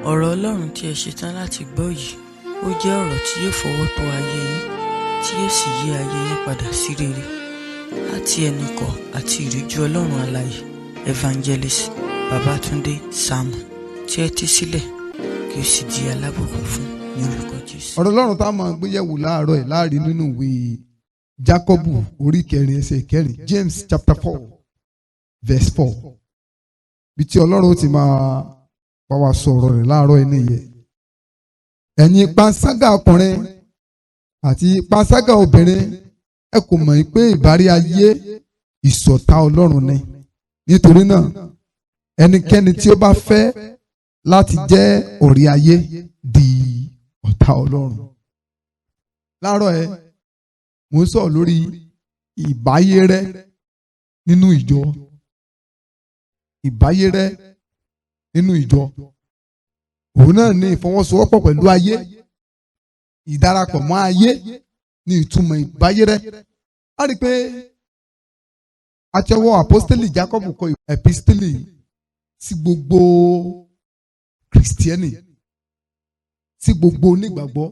Ọ̀rọ̀ Ọlọ́run tí ẹ ṣetán láti gbọ́ yìí, ó jẹ́ ọ̀rọ̀ tí yóò fọwọ́ tọ́ ayé yín, tí yóò sì yí ayé yín padà sí rere. Láti ẹnu ikọ̀ àti ìríjú Ọlọ́run alààyè, Evangelist Babátúndé Sàámú, tí ẹ tẹ́ sílẹ̀ kí ó sì di alábùkún fún ní orúkọ Jésù. Ọ̀rọ̀ Ọlọ́run tá a máa gbé yẹ̀wò láàárọ̀ ẹ̀ láàrin nínú ìwé Jákọ́bù orí 4 ẹsẹ̀ 4, James chapter 4 verse 4. Bí tí Ọlọ́run ti máa bá wa sọ̀rọ̀ rẹ̀ láàárọ̀ ẹ̀ nìyẹn. Ẹ̀yin panṣágà ọkùnrin àti panṣágà obìnrin, ẹ kò mọ̀ pé ìbárí ayé ìṣọ̀tá Ọlọ́run ni. Nítorí náà, ẹnikẹ́ni tí ó bá fẹ́ láti jẹ́ ọ̀rẹ́ ayé di ọ̀tá Ọlọ́run. Láàárọ̀ ẹ̀ mo ń sọ̀rọ̀ lórí ìbáyéré nínú ìjọ. Ìbáyéré nínú ìjọ. Òun náà ní ìfọwọ́sowọ́pọ̀ pẹ̀lú ayé. Ìdarapọ̀ mọ́ ayé ní ìtumọ̀ ìbáyéré. A rí i pé àtẹwọ́ àpọ́stélì Jákọ́bù kọ ẹ̀písítélì sí gbogbo kìrìsìtíẹ́nì, sí gbogbo onígbàgbọ́,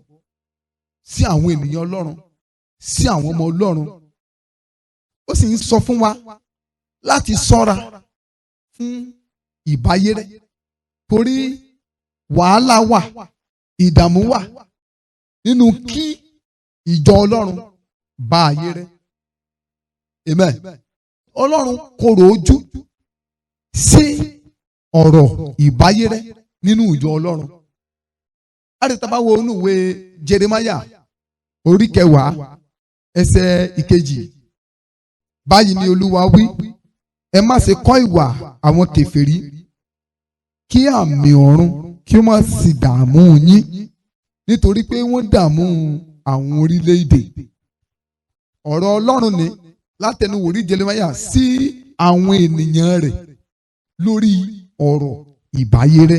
sí àwọn ènìyàn Ọlọ́run, sí àwọn ọmọ Ọlọ́run. Ó sì ń sọ fún wa láti ṣọ́ra fún ìbáyéré, torí wàhálà wà, ìdààmú wà nínú kí ìjọ Ọlọ́run bá ayé rẹ̀. Amen. Ọlọ́run korò ojú sí ọ̀rọ̀ ìbáyéré nínú ìjọ Ọlọ́run. Àdìtàbá wo inú ìwé Jeremáyà orí 10 ẹsẹ̀ 2. Báyìí ni Olúwa wí, ẹ má ṣe kọ́ ìwà àwọn kèfèrí, kí àmì ọ̀run kí ó má sì dààmú yín, nítorí pé wọ́n dààmú àwọn orílẹ̀-èdè. Ọ̀rọ̀ Ọlọ́run ni látẹnu wòlíì Jeremáyà sí àwọn ènìyàn rẹ̀ lórí ọ̀rọ̀ ìbáyéré.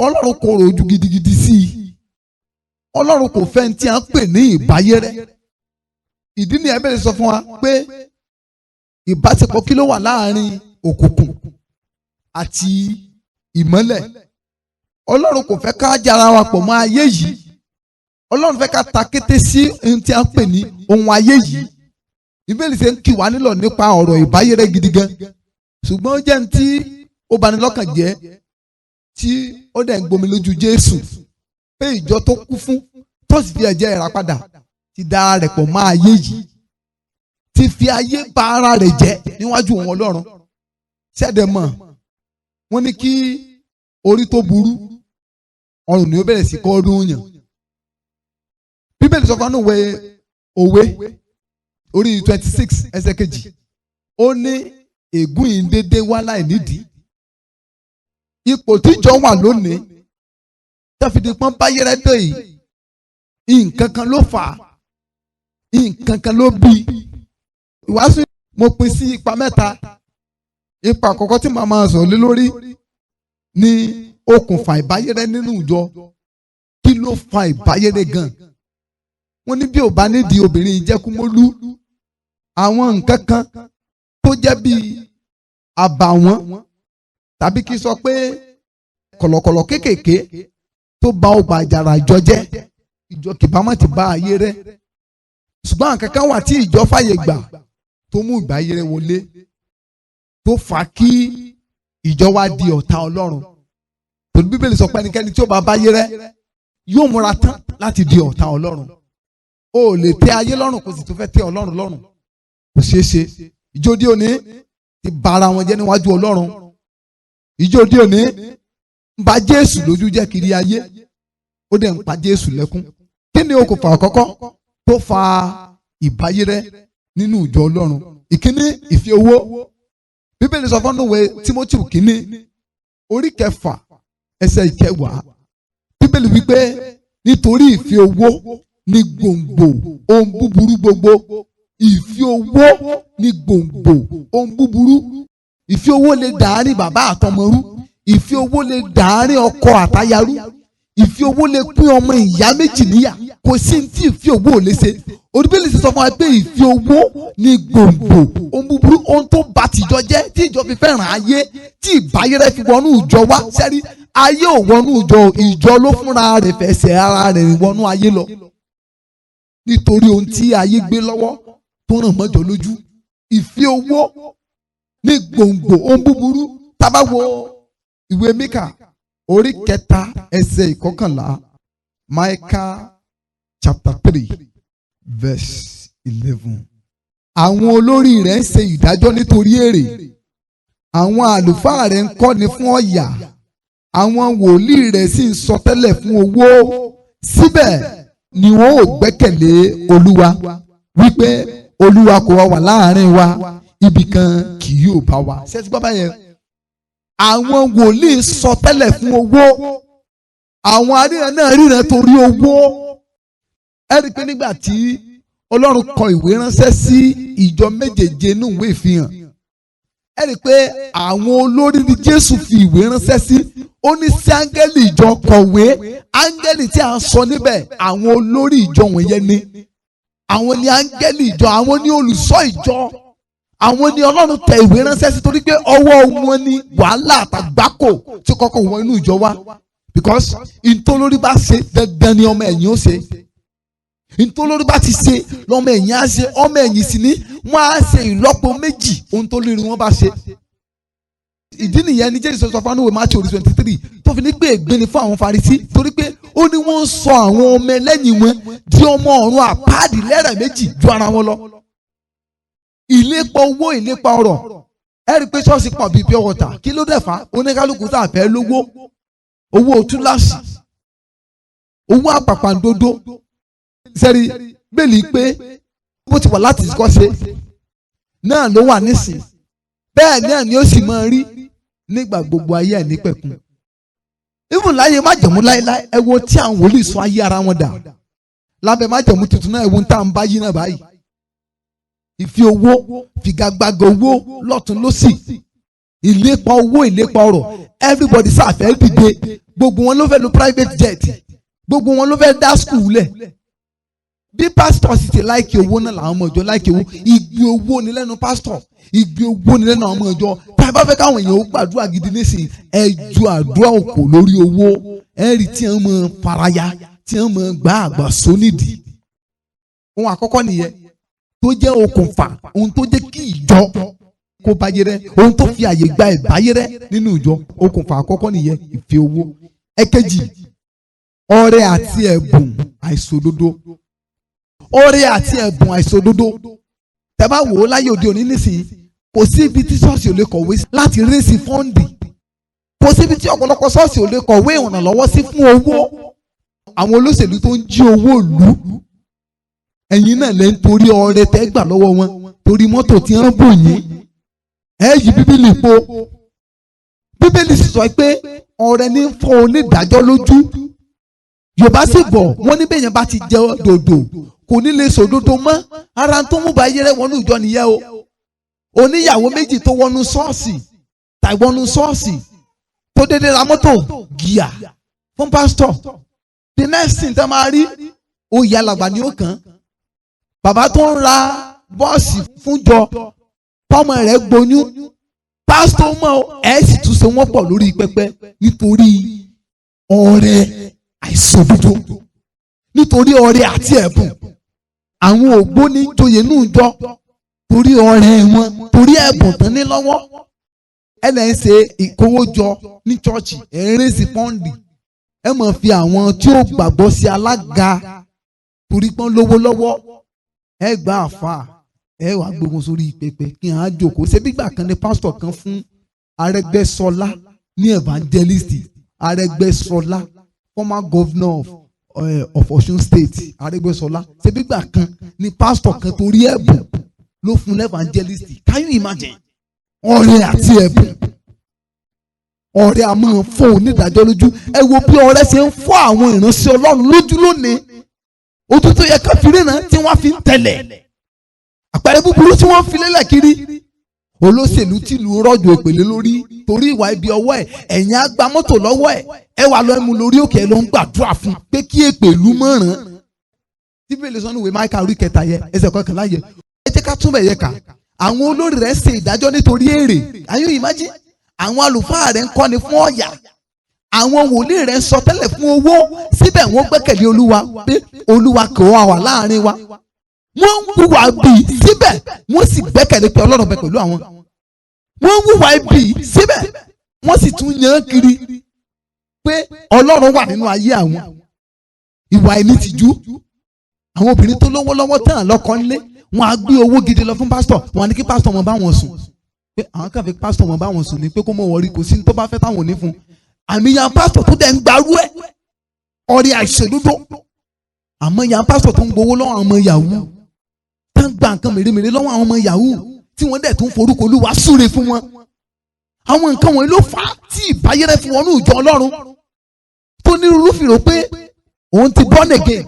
Ọlọ́run korò ojú gidigidi sí i. Ọlọ́run kò fẹ́ tí a ń pè ní ìbáyéré. Ìdí ni ẹ bẹ̀rẹ̀ sọ fún wa pé ìbáṣepọ̀ kí ló wà láàrin òkùnkùn àti ìmọ́lẹ̀. Ọlọ́run kò fẹ́ ká jára wa pọ̀ mọ́ ayé yìí. Ọlọ́run fẹ́ ká ta kété sí ohun tí a ń pè ní ohun ayé yìí. Ìbéèrè ṣe ń kì wá nílọ̀ nípa ọ̀rọ̀ ìbáyéré gidi gan. Ṣùgbọ́n ó jẹ́ ní tí ó bani lọ́kàn jẹ́, tí ó dẹ̀ ń gbomi lójú Jésù, pé ìjọ tó kú fún tó sì fi ẹ̀jẹ̀ rà padà ti da ara rẹ̀ pọ̀ mọ́ ayé yìí, ti fi ayé bà ara rẹ̀ jẹ́ níwájú wọn Ọlọ́run. Ṣẹ́dẹ̀ mọ̀ wọ́n ní kí orí tó burú ọrùn ni ó bẹ̀rẹ̀ sí kọ́ ọdún yàn. Bíbélì sọ fún àwọn òwe orí 26 ẹsẹ̀ 2. Ó ní ègún yìí ń dédé wá láì nídìí. Ipò tíjọ wà lónìí tẹ́fìdí pọ́n báyéré dé yìí, nǹkan kan ló fà á, nǹkan kan ló bí. Ìwàásù mo pín sí ipa mẹ́ta. Ipa àkọ́kọ́ tí màá máa sọ̀rọ̀ lé lórí ni okùnfà ìbáyéré nínú ìjọ. Kí ló fa ìbáyéré gan? Wọ́n ní bí ò bá nídìí obìnrin ìjẹkúmólú, àwọn nǹkan kan tó jẹ́ bíi àbàwọ́n tàbí kí sọ pé kọ̀lọ̀kọ̀lọ̀ kéékèèké tó bá ọgbà àjàrà ìjọ jẹ́, ìjọ kìbámọ̀ ti bá ayé rẹ̀. Ṣùgbọ́n àwọn kankan wà tí ìjọ fàyè gbà tó mú ìbáyéré wọlé, tó fà kí ìjọ wá di ọ̀tá Ọlọ́run. Torí Bíbélì sọ pé ẹnikẹ́ni tí ó bá báyéré yóò múra tán láti di ọ̀tá Ọlọ́run. O ò lè tẹ́ ayé lọ́rùn kó sì tó fẹ́ tẹ́ Ọlọ́run lọ́rùn. Kò ṣeé ṣe. Ìjọ òde òní ti bà ara wọn jẹ́ níwájú Ọlọ́run. Ìjọ òde òní ń ba Jésù lójú jẹ́ kiri ayé, ó dẹ̀ ń pa Jésù lẹ́kún. Kí ni okùnfà àkọ́kọ́ tó fa ìbáyéré nínú ìjọ Ọlọ́run? Ìkíní, ìfẹ́ owó. Bíbélì sọ fún ìwé Tímótì kínní orí 6 ẹsẹ̀ 10. Bíbélì wípé nítorí ìfẹ́ owó ní gbòǹgbò ohun búburú gbogbo. Ìfẹ́ owó ní gbòǹgbò ohun búburú. Ìfẹ́ owó lè dàárín bàbá àtọmọ rú. Ìfẹ́ owó lè dàárín ọkọ àtaya rú. Ìfẹ́ owó lè pín ọmọ ìyá méjì níyà. kò sí tí ìfi owó ò lè ṣe. Oníbẹ̀lì ti sọ fún wa pé ìfi owó ní gbòǹgbò ohun búburú, ohun tó bà tìjọ jẹ́ tí ìjọ fi fẹ́ràn ayé, tí ìbáyẹrẹ fi wọnú ìjọ wá. Sẹ́rí ayé ò wọnú ìjọ ló fúnra rẹ̀ fẹsẹ̀ ara rẹ̀ wọnú ayé lọ. Nítorí ohun tí ayé gbé lọ́wọ́ tó ràn mọ́jọ lójú. Ìfi owó ní gbòǹgbò ohun búburú. Tá bá wo ìwé Míkà orí 3 ẹsẹ̀ 11, Micah chapter 3 verse 11. Àwọn olórí rẹ̀ ń ṣe ìdájọ́ nítorí èrè, àwọn àlùfáà rẹ̀ ń kọ́ni fún ọ̀yà, àwọn wòlíì rẹ̀ sì ń sọtẹ́lẹ̀ fún owó. Síbẹ̀ ni wọ́n ò gbẹ́kẹ̀lé Olúwa, wípé Olúwa kò wà láàrin wa, ibì kan kì yóò bá wa. Ṣé ti gbọ́ báyẹn? Àwọn wòlíì sọtẹ́lẹ̀ fún owó, àwọn aríran náà ríran torí owó. Ẹ rí i pé nígbà tí Ọlọ́run kọ ìwé ránṣẹ́ sí ìjọ méjèèje nínú ìwé ìfihàn, ẹ rí i pé àwọn olórí ni Jésù fi ìwé ránṣẹ́ sí. Ó ní sí áńgẹ́lì ìjọ kọ̀wé. Áńgẹ́lì tí a ń sọ níbẹ̀, àwọn olórí ìjọ wọ̀nyẹn ni. Àwọn ni áńgẹ́lì ìjọ, àwọn ni olùṣọ́ ìjọ, àwọn ni Ọlọ́run tẹ ìwé ránṣẹ́ sí, torí pé ọwọ́ wọn ni wàhálà àtàgbákò tí kọ́kọ́ wọ inú ìjọ wa. Because ìtòlórí bá ṣe dandan ni ọmọ ẹ̀yìn ó ṣe. Ìtòlórí bá ti ṣe lọ́mọ ẹ̀yìn á ṣe. Ọmọ ẹ̀yìn sì ni wọ́n á ṣe ìlọ́po méjì ohun tó lórí wọn bá ṣe. Ìdí nìyẹn ni Jésù sọ fún àwọn ìwé Matthew 23 tó fi ní pé ègbé ni fún àwọn Farisí, torí pé ó ní wọ́n ń sọ àwọn ọmọ ẹlẹ́yìn wọn di ọmọ ọ̀run àpáàdì lẹ́rẹ̀ méjì ju ara wọn lọ. Ìlépa owó, ìlépa ọrọ̀. Ẹ rí i pé ṣọ́ọ̀ṣì pọ̀ bíi pure water. Kí ló dẹ̀ fà? Oníkálukú tá a fẹ́ lówó, owó túláàsì, owó àpàpàǹdodo. Sẹ́rí bẹ́ẹ̀lì pé bó ti wà láti kọ́ ṣe náà ló wà nísìn, bẹ́ẹ̀ náà ni ó sì máa rí nígbà gbogbo ayé ẹ̀ nípẹ̀kun. Even láyé májẹ̀mú láéláé, ẹ wo tí àwọn wòlíì sọ ayé ara wọn dà. Lábẹ́ májẹ̀mú tuntun náà, ẹ wo tá à ń bá yí náà báyìí. Ìfi owó, figagbága owó lọ́tún lósì, ìlépa owó, ìlépa ọrọ̀. Everybody sáfẹ́ dìde, gbogbo wọn ló fẹ́ lo private jet, gbogbo wọn ló fẹ́ dá school lẹ̀. Bí pásítọ̀ sì ti láìkí owó náà làwọn ọmọ ìjọ láìkí owó. Ìgbé owó ni lẹ́nu pásítọ̀, ìgbé owó ni lẹ́nu àwọn ọmọ ìjọ. Tá a bá fẹ́ káwọn èèyàn ó gbàdúrà gidi nísìnyí, ẹ ju àdúrà òkò lórí owó. Ẹ rí tí wọ́n mọ faraya, tí wọ́n mọ gbá àgbà sónídìí. Ohun àkọ́kọ́ nìyẹn tó jẹ́ okùnfà, ohun tó jẹ́ kí ìjọ kó báyé rẹ, ohun tó fi àyè gba ìbáyé rẹ nínú ìjọ. Okùnfà àkọ́kọ́ nìyẹn, ìfẹ́ owó. Ẹ̀kejì, ọrẹ àti ẹ̀bùn àìṣòdodo. Ọrẹ àti ẹ̀bùn àìṣòdodo. Tẹ́ bá wò ó láyé òde òní nísìnyí, kò sí ibi tí ṣọ́ọ̀ṣì ò lè kọ̀wé láti rẹ́sì fọ́ǹdì. Kò sí ibi tí ọ̀pọ̀lọpọ̀ ṣọ́ọ̀ṣì ò lè kọ̀wé ìrànlọ́wọ́ sí fún owó. Àwọn olóṣèlú tó ń jí owó ìlú, ẹ̀yin náà lè ń torí ọrẹ tẹ́ gbà lọ́wọ́ wọn, torí mọ́tò tí wọ́n bò yín. Ẹ yí Bíbélì po. Bíbélì sì sọ pé ọrẹ ní ń fọ́ onídàájọ́ lójú. Yorùbá sì bọ̀ wọ́n ní bẹ́yẹn bá ti jẹ dòdò kò ní lè sòdodo mọ́. Ara tó mú báyé rẹ̀ wọnú ìjọ nìyẹn o. Oníyàwó méjì tó wọnú ṣọ́ọ̀ṣì tàìwọnú ṣọ́ọ̀ṣì tó dédé ra mọ́tò gíà fún pásítọ̀. The next thing tẹ́ máa rí, oyè alàgbà ni ó kàn. Bàbá tó ń ra bọ́ọ̀sì fúnjọ tọ́mọ rẹ̀ gboyún, pásítọ̀ mọ́ ẹ̀ sì tún so wọ́n pọ̀ lórí pẹpẹ nítorí ọrẹ àìṣòdodo, nítorí ọrẹ àti ẹ̀bùn. Àwọn ògbóni joyè nù jọ torí ọrẹ wọn, torí ẹ̀bùn tán ní lọ́wọ́. Ẹ lẹ́ ń ṣe ìkówójọ ní chọ́ọ̀chì, ẹ̀ ń rẹ́sì pọ́ǹdì. Ẹ máa fi àwọn tí ó gbàgbọ́ sí alága torí pọ́n lówó lọ́wọ́. Ẹ gba àfà, ẹ wàá gbógun sórí pẹpẹ kí n á jókòó. Ṣé bígbà kan ní pásítọ̀ kan fún Arẹ́gbẹ́ṣọlá ní evangelist. Arẹ́gbẹ́ṣọlá, former governor of Osun State, Arẹ́gbẹ́ṣọlá. Ṣé bígbà kan ní pásítọ̀ kan torí ẹ̀bùn ló fún evangelist. Can you imagine? Ọrẹ àti ẹ̀bùn. Ọrẹ a máa fọ́ onídàájọ́ lójú. Ẹ wo bí ọrẹ ṣe ń fọ́ àwọn ìránṣẹ́ Ọlọ́run lójú lónìí. Ojú tó yẹ ká fi ríran tí wọ́n fi ń tẹ̀lẹ̀. Àpẹẹrẹ búburú tí wọ́n fi lélẹ̀ kiri. Olóṣèlú tìlú rọ̀jò ìpèlè lórí torí ìwà ibi ọwọ́ ẹ̀. Ẹ̀yin á gba mọ́tò lọ́wọ́ ẹ̀. Ẹ wà lọ ẹmu lórí òkè ẹ lọ ń gbàdúrà fún pé kí èpèlú mọ̀ràn. tí bẹ́ẹ̀ sọ ní ìwé Máíkà orí 3 yẹ ẹsẹ̀ 11 yẹ ẹ jẹ́ ká túnbẹ̀ yẹ ká àwọn olórí rẹ̀ ṣe ìdájọ́ nítorí èrè. Can you imagine? Àwọn àlùfáà rẹ̀ ń kọ́ni fún ọ̀yà, àwọn wòlíì rẹ̀ ń sọ tẹ́lẹ̀ fún owó, síbẹ̀ wọ́n gbẹ́kẹ̀lé Olúwa pé Olúwa kò wà láàrin wa. Wọ́n ń hùwà bí síbẹ̀ wọ́n sì gbẹ́kẹ̀lé pé Ọlọ́run bẹ pẹ̀lú àwọn. Wọ́n ń hùwà bí síbẹ̀ wọ́n sì tún yàn kiri pé Ọlọ́run wà nínú ayé àwọn. Ìwà ẹni tìjú. Àwọn obìnrin tó lówó lọ́wọ́ tán lọ́kọ nílé, wọ́n á gbé owó gidi lọ fún pásítọ̀, wọ́n á ní kí pásítọ̀ wọn bá wọn sùn. Pé àwọn kan fi pásítọ̀ wọn bá wọn sùn ní pé kó mọ̀ wọrí, kò sí ní tó bá fẹ́ táwọn ò ní fún. Àmì yan pásítọ̀ tó dẹ̀ ń gbarú ẹ̀ ọ̀rẹ́ àìṣèlúdó. Àmọ́ yan pásítọ̀ tó ń gbowó lọ́wọ́ àwọn ọmọ yahoo, tó ń gba nǹkan mèremère lọ́wọ́ àwọn ọmọ yahoo, tí wọ́n dẹ̀ tún forúkọ Olúwa súre fún wọn. Àwọn nǹkan wọ̀nyí ló fà á tí Ibayere fi wọnú ìjọ Ọlọ́run tó ní rúfìrò pé òun ti born again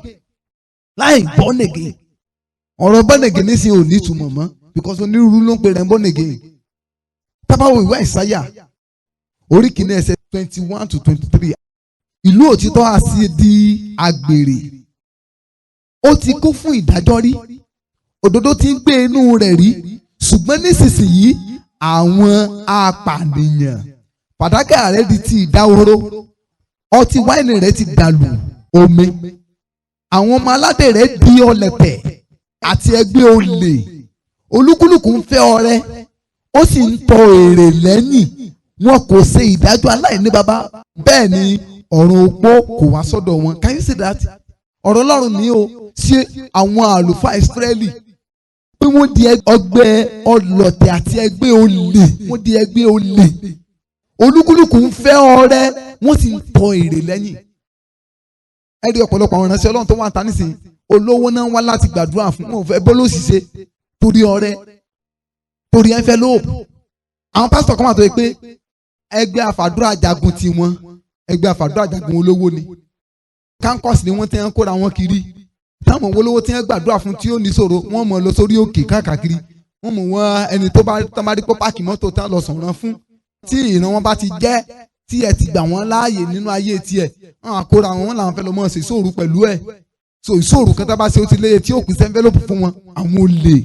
láì born again. Ọ̀rọ̀ born again nísìnyí ò ní ìtumọ̀ mọ́ because onírúurú ló ń pè rẹ̀ born again. Tábàwò ìwé Àìsáyà orí 1 ẹsẹ̀ 21 to 23. Ìlú òtítọ́ á sì di àgbèrè, ó ti kún fún ìdájọ́ rí, òdodo ti ń gbé inú rẹ̀ rí, ṣùgbọ́n nísinsìnyí àwọn apànìyàn fàdákà rẹ̀ di ti ìdáhóró, ọtí wáìnì rẹ̀ ti dàlù omi, àwọn ọmọ aládé rẹ̀ di ọlẹ̀tẹ̀ àti ẹgbẹ́ olè, olúkúlùkù ń fẹ́ ọrẹ ó sì ń tọ èrè lẹ́yìn, wọn kò ṣe ìdájọ́ aláìní baba, bẹ́ẹ̀ ni ọ̀run opó kò wá sọ́dọ̀ wọn. Can you see that? Ọ̀rọ̀ Ọlọ́run ni o ṣe àwọn àlùfáà Ísírẹ́lì pé wọ́n di ọgbẹ́ ọlọ̀tẹ̀ àti ẹgbẹ́ olè, wọ́n di ẹgbẹ́ olè, olúkúlùkù ń fẹ́ ọrẹ wọ́n sì ń tọ èrè lẹ́yìn. Ẹ rí ọ̀pọ̀lọpọ̀ àwọn ìránṣẹ́ Ọlọ́run tó wà tán nísìnyí, olówó náà wá láti gbàdúrà fún wọn, ò fẹ́ bọ́lọ́ òṣìṣẹ́ torí ọrẹ, torí envelope. Àwọn pásítọ̀ kan wà tó yẹ pé ẹgbẹ́ àfàdúrà jagun tiwọn, ẹgbẹ́ àfàdúrà jagun olówó ni, kánkọ́sì ni wọ́n ti ń kóra wọn kiri. Táwọn olówó ti ń gbàdúrà fún tí ó ní ṣòro, wọ́n mọ̀ lọ sórí òkè káàkiri, wọ́n mọ̀ wọ́n ẹni tó bá rí pé páàkì mọ́tò tán lọ sọ̀rọ̀ fún, tí ìran wọn bá ti jẹ́ tí ẹ ti gbà wọ́n láàyè nínú ayé tiẹ̀, wọ́n á kóra wọn làwọn fẹ́ lọ mọ̀ ṣe ìṣòro pẹ̀lú ẹ̀. So ìṣòro kan tá bá ṣe ó ti léye tí ó pín sẹ́ńfẹ́lópù fún wọn. Àwọn olè,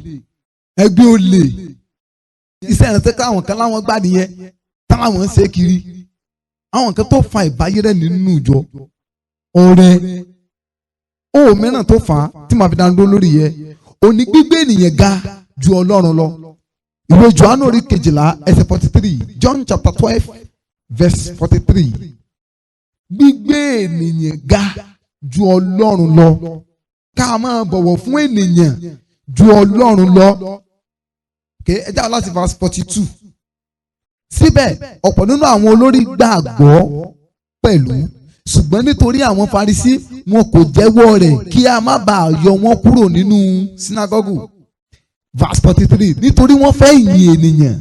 ẹgbẹ́ olè, iṣẹ́ ìrántí káwọn kan láwọn gbà nìyẹn táwọn ń ṣe kiri. Àwọn kan tó fa Ibayere nínú ìjọ ọrẹ, ohun mìíràn tó fà á tí màá fi dáná lórí yẹ òní gbígbé ènìyàn ga ju Ọlọ́run lọ. Ìwé Jòhánù orí 12 ẹsẹ̀ 43, John chapter 12 verse 43. Gbígbé ènìyàn ga ju Ọlọ́run lọ, ká máa bọ̀wọ̀ fún ènìyàn ju Ọlọ́run lọ. Ẹ jáwọ́ láti verse 42. Síbẹ̀ ọ̀pọ̀ nínú àwọn olórí gbàgbọ́ pẹ̀lú, ṣùgbọ́n nítorí àwọn Farisí wọn kò jẹ́wọ́ rẹ̀ kí a má bàa yọ wọn kúrò nínú sínágọ́gù. Verse 43, nítorí wọ́n fẹ́ ìyìn ènìyàn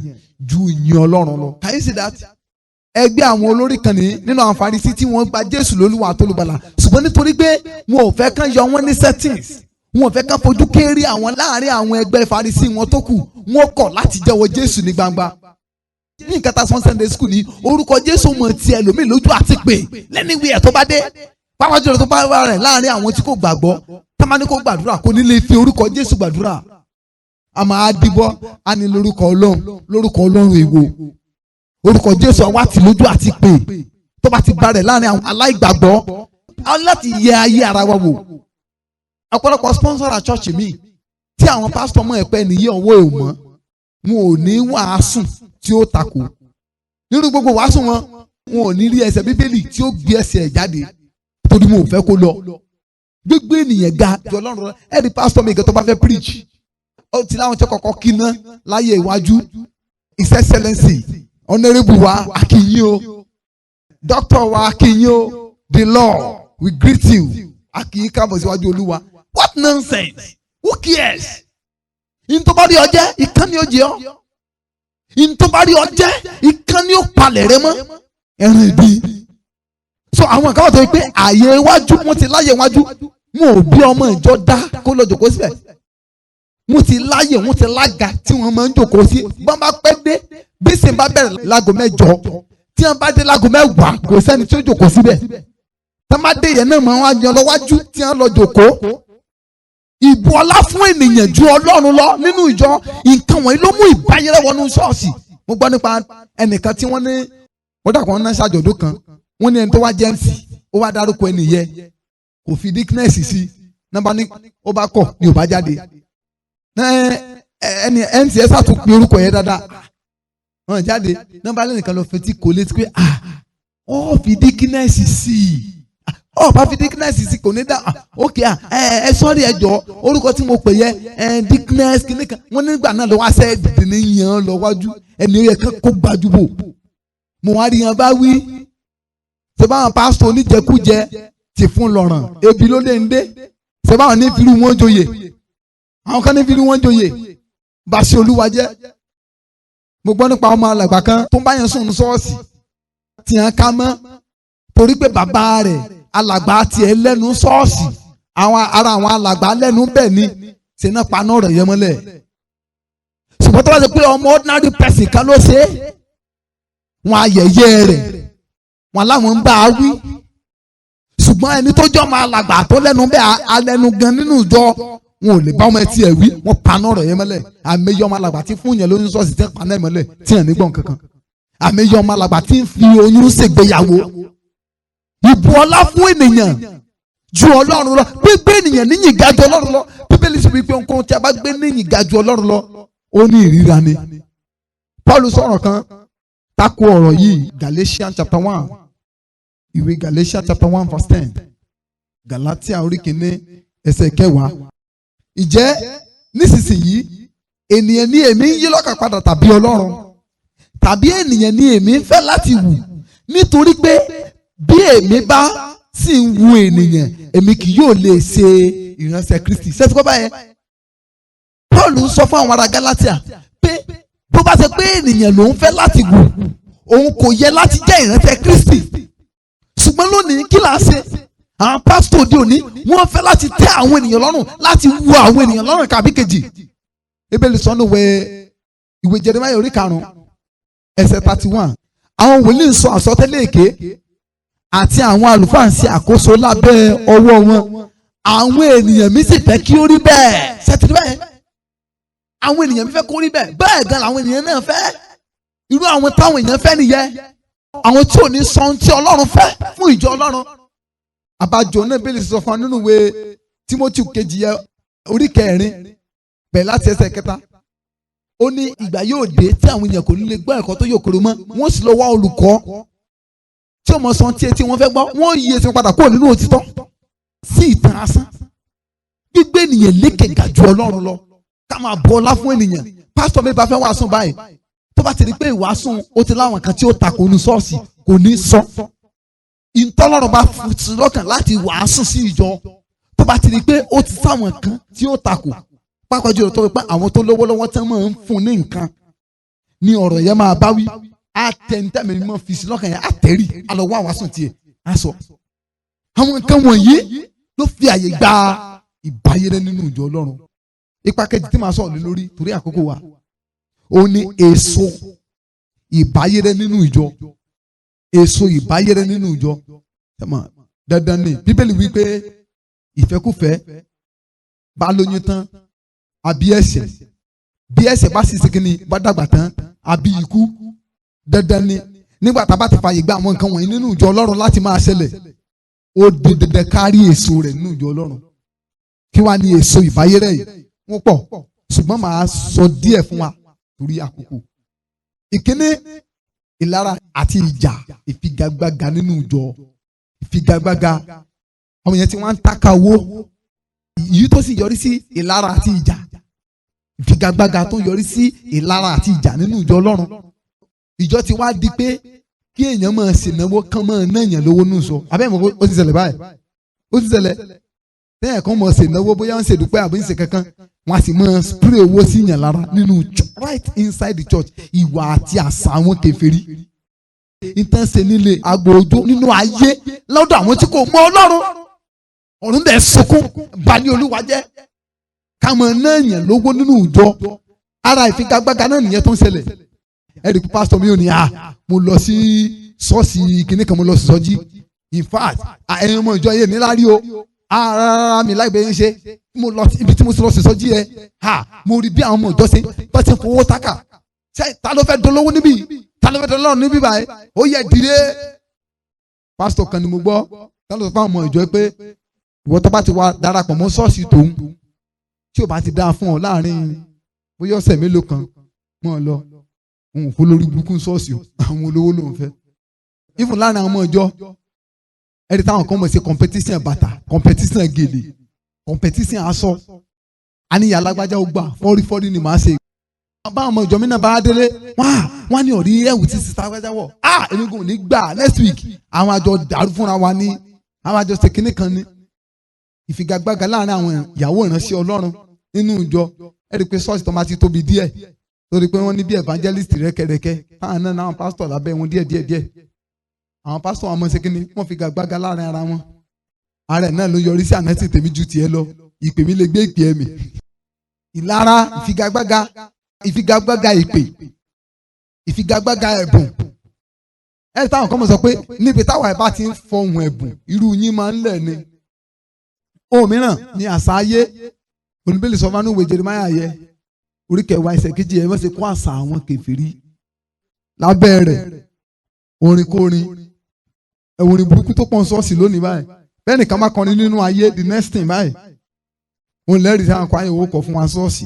ju ìyìn Ọlọ́run lọ. Can you see that? Ẹgbẹ́ àwọn olórí kan nínú àwọn Farisí tí wọ́n gba Jésù lólúwa àtolùgbàlà, ṣùgbọ́n nítorí pé wọn ò fẹ́ kán yọ wọn ní settings, wọn ò fẹ́ kán fojú kéré àwọn láàrin àwọn ẹgbẹ́ Farisí wọn tó kù, wọn kọ̀ láti jẹ́wọ́ Jésù ní gbangba. Ní nǹkan tá a sọ Sunday school ní orúkọ Jésù mọ̀ ti ẹlòmíì lójú àti pé lẹ́niwí ẹ̀ tó bá dé, pàápàá jùlọ tó bá wà rẹ̀ láàrin àwọn tí kò gbàgbọ́, tá máa ní kó gbàdúrà kó nílé fi orúkọ Jésù gbàdúrà. A máa dìbọ́ a ní lórúkọ Ọlọ́run èwo, orúkọ Jésù àwa ti lójú àti pé tó bá ti bá rẹ̀ láàrin àwọn aláìgbàgbọ́ láti yẹ ayé ara wa wò. Ọ̀pọ̀lọpọ̀ sponsor à church mi tí àwọn pásítọ̀ mọ̀ ẹ̀pẹ́ nìyí ọwọ́ ò mọ́, wọn ò ní wàásù tí ó takò. Nínú gbogbo wàásù wọn ò ní rí ẹsẹ̀ Bíbélì tí ó gbé ẹsẹ̀ jáde torí mo ò fẹ́ kó lọ. Gbígbé ènìyàn ga jọ Ọlọ́run. Ẹ̀rí pásítọ̀ mi gẹ́gẹ́ tó bá fẹ́ preach, ó ti láwọn tí kọ́kọ́ kíná láyé iwájú. His Excellency Honourable wa akínyìn o, Doctor wa akínyìn o, the law we greet you, akínyìn káàbọ̀ síwájú Olúwa. What nonsense! Who cares? Ìntòbárí ọjẹ́ ìkànnì òjì ọ́, ìntòbárí ọjẹ́ ìkànnì òpalẹ̀ rẹ mọ́ ẹ̀rìn ìbí. So àwọn kan wà tó yẹ pé ààyè iwájú wọn ti láyè iwájú, wọn ò bí ọmọ ìjọ dá kó lọ jòkó síbẹ̀. Wọ́n ti láyè, wọ́n ti lága tí wọ́n máa ń jòkó sí. Bọ́n bá pẹ́ dé bí sìn bá bẹ̀rẹ̀ láago 8 tí wọ́n bá dé láago 10 kò sẹ́ni tí ó jòkó síbẹ̀. Tí wọ́n bá dé yẹn náà máa wá yan lọ wájú tí wọ́n lọ jòkó. ìbò ọlá fún ènìyàn ju Ọlọ́run lọ nínú ìjọ. Nǹkan wọ̀nyí ló mú ìbáyẹrẹ wọnú ṣọ́ọ̀ṣì. Mo gbọ́ nípa ẹnìkan tí wọ́n ní wọ́n dàpọ̀ wọn náà ṣàjọ̀dún kan, wọ́n ní ẹni tó wá jẹ́ MC, ó wá dárúkọ ẹni yẹ kò fi dickness sí nọ́mbà ní ó bá kọ̀ ní ò bá jáde. Ẹni MC ẹ sàtún pé orúkọ yẹn dáadáa wọ́n jáde nọ́mbà lẹ́nìkan lọ fetí kò létí pé ó fi dickness sí ó bá fi dickness sí kò ní dá ok ẹ sọ́ọ́rì ẹ jọ orúkọ tí mo pè yẹ dickness kìnìkan wọ́n nígbà náà lọ́wọ́ àṣẹ dìde ní yàn lọ wájú ẹni ó yẹ kó gbajúbò mo wá rí yan bá wí ṣe báwọn pásítọ̀ oníjẹkújẹ ti fún lọ́rùn ebi ló dé ń dé ṣe báwọn ní fìlú wọn joyè àwọn kan ní fìlú wọn joyè bá ṣe Olúwa jẹ́. Mo gbọ́ nípa ọmọ alàgbà kan tó ń bá yẹn sùn ní ṣọ́ọ̀ṣì tí yẹn ká mọ́ torí pé bàbá rẹ̀ alàgbà tiẹ̀ lẹ́nu ṣọ́ọ̀ṣì ara àwọn alàgbà lẹ́nu bẹ́ẹ̀ ni ṣe náà paná ọ̀rọ̀ yẹn mọ́lẹ̀. Ṣùgbọ́n tó bá ṣe pé ọmọ ordinary person kan ló ṣe é wọn ayẹyẹ rẹ̀ wọn láwọn ń bá a wí. Ṣùgbọ́n ẹni tó jọ́ máa alàgbà tó lẹ́nu bẹ́ẹ̀ alẹ́nu gan nínú ìjọ wọn ò lè bá ọmọ ẹtì ẹ̀ wí wọn paná ọ̀rọ̀ yẹn mọ́lẹ̀. Àmẹ́yẹ ọmọ alàgbà tí fún yẹn lóyún ṣọ́ọ̀ṣì tẹ́ paná ẹ̀ mọ́lẹ̀ tí yẹn nígbọ̀n kankan. Àmẹ́yẹ ọmọ alàgbà tí ń fi oyún ṣègbéyàwó. Ìbò ọlá fún ènìyàn ju Ọlọ́run lọ, gbígbé ènìyàn níyìn ga ju Ọlọ́run lọ. Bíbélì sì wí pé nǹkan tí a bá gbé níyìn ga ju Ọlọ́run lọ ó ní ìríra ni. Paul sọ̀rọ̀ kan tako ọ̀rọ̀ yìí Galatians chapter 1 ìwé Galatians chapter 1 verse 10 Galatia orí kìíní ẹsẹ̀ 10. Ìjẹ́ nísinsìnyí ènìyàn ní èmi ń yí lọ́kàn padà tàbí Ọlọ́run tàbí ènìyàn ní èmi ń fẹ́ láti wù, nítorí pé bí èmi bá sì ń wu ènìyàn èmi kì yóò lè ṣe ìránṣẹ́ Kristi. Ṣé ti kọ́ báyẹn? Paul ń sọ fún àwọn ará Galatia pé bó bá ṣe pé ènìyàn ló ń fẹ́ láti wù òun kò yẹ láti jẹ́ ìránṣẹ́ Kristi. Ṣùgbọ́n lónìí kí là ń ṣe? Àwọn pásítọ̀ òde òní wọ́n fẹ́ láti tẹ́ àwọn ènìyàn lọ́rùn láti wu àwọn ènìyàn lọ́rùn kàbí kejì. Bíbélì sọ nínú ìwé Jeremáyà orí 5 ẹsẹ̀ 31 àwọn wòlíì ń sọ àsọtẹ́lẹ̀ èké àti àwọn àlùfáà ń ṣe àkóso lábẹ́ ọwọ́ wọn, àwọn ènìyàn mi sì fẹ́ kí ó rí bẹ́ẹ̀. Ṣètìlí bẹ́ẹ̀ àwọn ènìyàn mi fẹ́ kó rí bẹ́ẹ̀, bẹ́ẹ̀ gan làwọn ènìyàn náà fẹ́. Irú àwọn táwọn èèyàn fẹ́ nìyẹn, àwọn tí ò ní sọ ohun tí Ọlọ́run fẹ́ fún ìjọ Ọlọ́run. Àbájọ náà Bíbélì sọ fún wa nínú ìwé Tímótì kejì orí 4 bẹ̀rẹ̀ láti ẹsẹ̀ 3 ó ní ìgbà yóò dé tí àwọn èèyàn kò ní lè gbọ́ ẹ̀kọ́ tó yóò kóró mọ́, wọ́n sì lọ wá olùkọ́ tí ó mọ sọ tí etí wọn fẹ́ gbọ́, wọ́n yí etí wọn padà kúrò nínú òtítọ́ sí ìtàn asán. Gbígbé ènìyàn lékè ga ju Ọlọ́run lọ, ká máa bọ ọlá fún ènìyàn. Pásítọ̀ mi bá fẹ́ wàásù báyìí tó bá ti rí pé ìwàásù ó ti láwọn kan tí ó takò ní ṣọ́ọ̀ṣì kò ní sọ. Ìtọ́lọ́run bá fi lọ́kàn láti wàásù sí ìjọ tó bá ti rí pé ó ti sáwọn kan tí ó takò, pápá jùlọ tó pé àwọn tó lówó lọ́wọ́ tí wọ́n máa ń fún ní nǹkan ní ọ̀rọ̀ yẹn máa bá wí. Àtẹ̀ntẹ̀mí mọ́ fi sí lọ́kàn yẹn àtẹ̀rí àlọ́wọ́ àwàásù tiẹ̀ á sọ. Àwọn nǹkan wọ̀nyí ló fi àyè gba ìbáyẹrẹ nínú ìjọ Ọlọ́run. Ipa kejì tí màá sọ̀rọ̀ lé lórí torí àkókò wa ó ní èso ìbáyẹrẹ nínú ìjọ. Èso ìbáyẹrẹ nínú ìjọ dandan ni. Bíbélì wí pé ìfẹ́kúfẹ́ bá lóyún tán àbí ẹ̀ṣẹ̀, bí ẹ̀ṣẹ̀ bá sì ṣèkínní bá dàgbà tán àbí ikú. Dandan ni nígbà tá a bá ti fààyè gba àwọn nǹkan wọ̀nyí nínú ìjọ Ọlọ́run láti máa ṣẹlẹ̀, ó di dandan kárí èso rẹ̀ nínú ìjọ Ọlọ́run. Kí wàá ní èso ìbáyẹrẹ yìí? Wọ́n pọ̀ ṣùgbọ́n màá sọ díẹ̀ fún wa torí àkókò. Ìkíní, ìlara àti ìjà, ìfigagbága nínú ìjọ. Ìfigagbága àwọn yẹn tí wọ́n ń taka owó, èyí tó sì yọrí sí ìlara àti ìjà. Ìfigagbága tó yọrí sí ìlara àti ìjà nínú ìjọ Ọlọ́run. Ìjọ ti wá di pé kí èèyàn máa ṣènáwó kán máa ná èèyàn lówó nù sọ. Abẹ́mọ̀ ó ti ṣẹlẹ̀ báyìí, ó ti ṣẹlẹ̀. Tẹ́yẹ̀ kan máa ṣènáwó bóyá ń ṣèdúpẹ́ àbí ń ṣe kankan, wọ́n á sì máa spray owó sí yàn lára nínú right inside the church. Ìwà àti àṣà àwọn kèfèrí ìtàn ṣe nílé agbòjó nínú ayé lọ́dọ̀ àwọn tí kò mọ Ọlọ́run. Ọ̀run bẹ̀ sunkún bá ní Olúwa jẹ́ ká máa ná èèyàn lówó nínú ìjọ. Ara ìfigagbága náà nìyẹn tó ń ṣẹlẹ̀. Ẹ̀rí pásítọ̀ mi ò ní mo lọ sí ṣọ́ọ̀ṣì kìnnì kan, mo lọ sí sọ́jí. In fact ẹ̀yin ọmọ ìjọ yẹn níláárí o, rárá mi láìpẹ́ yín ṣe mo lọ ibi tí mo lọ sí sọ́jí ẹ mo rí bí àwọn ọmọ ìjọ ṣe bá ti fowó tákà ta ló fẹ́ dolówó níbí ta ló fẹ́ dolówó níbí báyìí ó yẹ dìde. pásítọ̀ kan ni mo gbọ́ ta ló sọ fún àwọn ọmọ ìjọ pé ìwọ tó bá ti wá darapọ̀ mọ́ ṣọ́ọ̀ṣì tòun tí ò bá ti dáa fún ọ láàrin bóyá ọ̀sẹ̀ mélòó kan mọ́ ọ lọ òun kò lórí burúkú ṣọ́ọ̀ṣì àwọn olówó ló ń fẹ́. even láàrin àwọn ọmọ ìjọ ẹ̀rí táwọn kan mọ̀ sí competition bàtà competition gèlè competition aṣọ àníyàn alágbájá ó gbà fọ́rífọ́rí ni màá ṣe. bá àwọn ọmọ ìjọ mi náà bá délé wọ́n á ní ọ̀rí ẹ̀wù tí sísá alágbájá wọ̀ èmi kò ní gbà next week àwọn àjọ dàrú fúnra wa ní àwọn àjọ ṣe kinní kan ní. ìfigagbága láàrin àwọn ìyàwó ìránṣẹ́ Ọlọ́run nínú ìjọ ẹ̀rí pé ṣọ́ọ̀ṣì tó máa ti tóbi díẹ̀ torí pé wọ́n ní bí evangelist rẹ́kẹrẹ́kẹ́ táwọn náà náà pásítọ̀ lábẹ́ wọn díẹ̀ àwọn pásítọ̀ wọn mọ̀ ṣe kinní wọ́n figagbága láàrin ara wọn. ààrẹ náà ló yọrí sí ànátì tèmi ju tiẹ̀ lọ ìpè mi lè gbé ìpè ẹ̀mí. ìlara ìfigagbága ìpè ìfigagbága ẹ̀bùn. ẹ̀ táwọn kan mọ̀ sọ pé níbi táwọn ẹ̀ bá ti ń fọhùn ẹ̀bùn irú yín máa ń lẹ̀ ni. ohun mìíràn ni àṣà ayé oníbẹ̀lì sọ fún ìwé Jeremáyà yẹ orí kẹwàá ẹsẹ̀ kejì ẹ̀ wọ́n ṣe kó àṣà àwọn kèfèrí lábẹ́ rẹ̀ orin kórin ẹ̀wòrìn burúkú tó pọ̀ ń ṣọ́ọ̀ṣì lónìí báyìí bẹ́ẹ̀ nìkan má kọrin nínú ayé the next thing báyìí òun lẹ́rìí sáwọn kan ayé owó kọ̀ fún wa ṣọ́ọ̀ṣì